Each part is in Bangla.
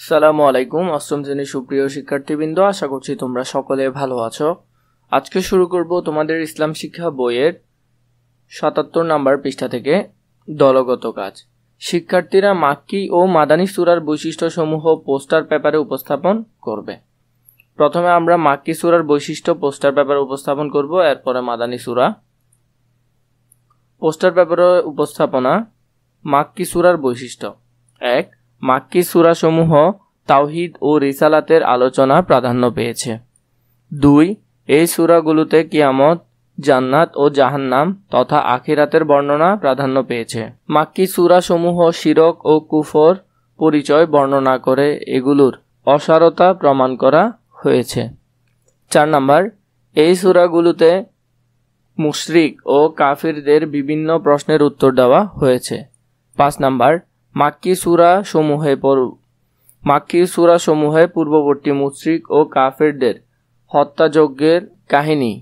সালামু আলাইকুম। অষ্টম শ্রেণীর সুপ্রিয় শিক্ষার্থীবৃন্দ, আশা করছি তোমরা সকলে ভালো আছো। আজকে শুরু করব তোমাদের ইসলাম শিক্ষা বইয়ের ৭৭ নম্বর পৃষ্ঠা থেকে দলগত কাজ। শিক্ষার্থীরা মাক্কি ও মাদানী সূরার বৈশিষ্ট্যসমূহ পোস্টার পেপারে উপস্থাপন করবে। প্রথমে আমরা মাক্কি সূরার বৈশিষ্ট্য পোস্টার পেপারে উপস্থাপন করব, এরপরে মাদানী সূরা। পোস্টার পেপারে উপস্থাপনা। মাক্কি সূরার বৈশিষ্ট্য। ১. মাক্কি সূরাসমূহ তাওহীদ ও রিসালাতের আলোচনা প্রাধান্য পেয়েছে। ২. এই সূরাগুলোতে কিয়ামত, জান্নাত ও জাহান্নাম তথা আখিরাতের বর্ণনা প্রাধান্য পেয়েছে। মাক্কি সূরাসমূহ শিরক ও কুফর পরিচয় বর্ণনা করে এগুলোর অসারতা প্রমাণ করা হয়েছে। ৪ নাম্বার, এই সূরাগুলোতে মুশরিক ও কাফিরদের বিভিন্ন প্রশ্নের উত্তর দেওয়া হয়েছে। ৫ নাম্বার, মাক্কি সূরাসমূহে পূর্ববর্তী মুশরিক ও কাফেরদের হত্যাযজ্ঞের কাহিনী,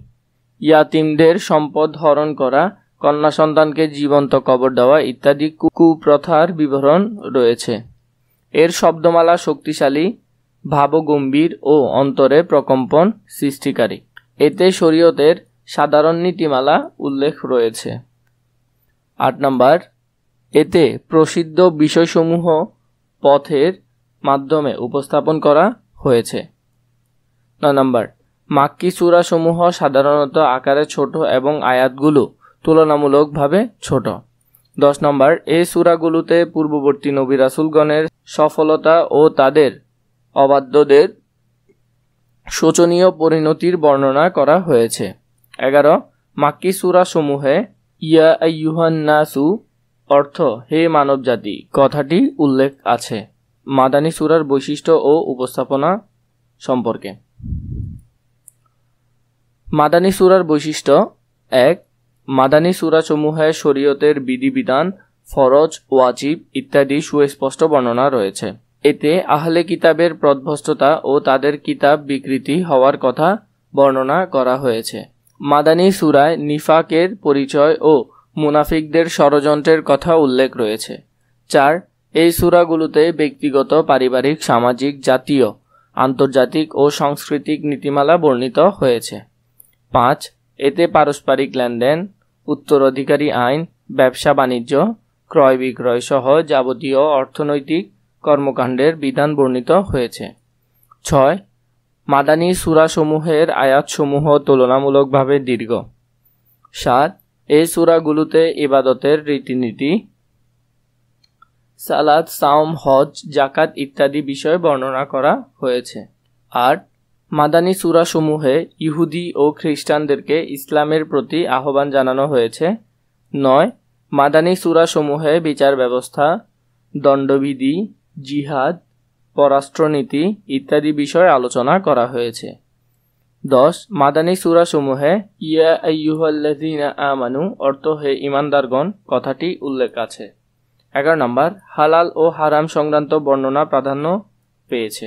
ইয়াতিমদের সম্পদ হরণ করা, কন্যা সন্তানকে জীবন্ত কবর দেওয়া ইত্যাদি কুপ্রথার বিবরণ রয়েছে। এর শব্দমালা শক্তিশালী, ভাবগম্ভীর ও অন্তরে প্রকম্পন সৃষ্টিকারী। এতে শরীয়তের সাধারণ নীতিমালা উল্লেখ রয়েছে। ৮ নাম্বার, এতে প্রসিদ্ধ বিষয়সমূহ পথের মাধ্যমে উপস্থাপন করা হয়েছে। ৯ নাম্বার, মাক্কি সূরাসমূহ সাধারণত আকারে ছোট এবং আয়াতগুলো তুলনামূলকভাবে ছোট। ১০ নম্বর, এই সূরাগুলোতে পূর্ববর্তী নবী রাসূলগণের সফলতা ও তাদের অবাধ্যদের শোচনীয় পরিণতির বর্ণনা করা হয়েছে। ১১, মাক্কি সূরাসমূহে ইয়া আইয়ুহান নাসু অর্থ হে মানবজাতি কথাটি উল্লেখ আছে। মাদানী সূরার বৈশিষ্ট্য ও উপস্থাপনা সম্পর্কে। মাদানী সূরার বৈশিষ্ট্য। ১. মাদানী সূরাসমূহে শরীয়তের বিধিবিধান, ফরজ, ওয়াজিব ইত্যাদি সুস্পষ্ট বর্ণনা রয়েছে। এতে আহলে কিতাবের পথভ্রষ্টতা ও তাদের কিতাব বিকৃতি হওয়ার কথা বর্ণনা করা হয়েছে। মাদানী সূরায় নিফাকের পরিচয় ও মুনাফিকদের ষড়যন্ত্রের কথা উল্লেখ রয়েছে। ৪. এই সূরাগুলোতে ব্যক্তিগত, পারিবারিক, সামাজিক, জাতীয়, আন্তর্জাতিক ও সাংস্কৃতিক নীতিমালা বর্ণিত হয়েছে। ৫. এতে পারস্পরিক লেনদেন, উত্তরাধিকারী আইন, ব্যবসা বাণিজ্য, ক্রয় বিক্রয় সহ যাবতীয় অর্থনৈতিক কর্মকাণ্ডের বিধান বর্ণিত হয়েছে। ৬. মাদানী সূরাসমূহের আয়াতসমূহ তুলনামূলকভাবে দীর্ঘ। ৭. এই সূরাগুলোতে ইবাদতের রীতিনীতি, সালাত, সাওম, হজ, যাকাত ইত্যাদি বিষয় বর্ণনা করা হয়েছে। ৮. মাদানী সূরাসমূহে ইহুদি ও খ্রিস্টানদেরকে ইসলামের প্রতি আহ্বান জানানো হয়েছে। ৯. মাদানী সূরাসমূহে বিচার ব্যবস্থা, দণ্ডবিধি, জিহাদ, পররাষ্ট্রনীতি ইত্যাদি বিষয় আলোচনা করা হয়েছে। ১০. মাদানী সূরাসমূহে ইয়া আইয়ুহাল্লাযীনা আমানু অর্থ হে ঈমানদারগণ কথাটি উল্লেখ আছে। ১১ নম্বর, হালাল ও হারাম সংক্রান্ত বর্ণনা প্রাধান্য পেয়েছে।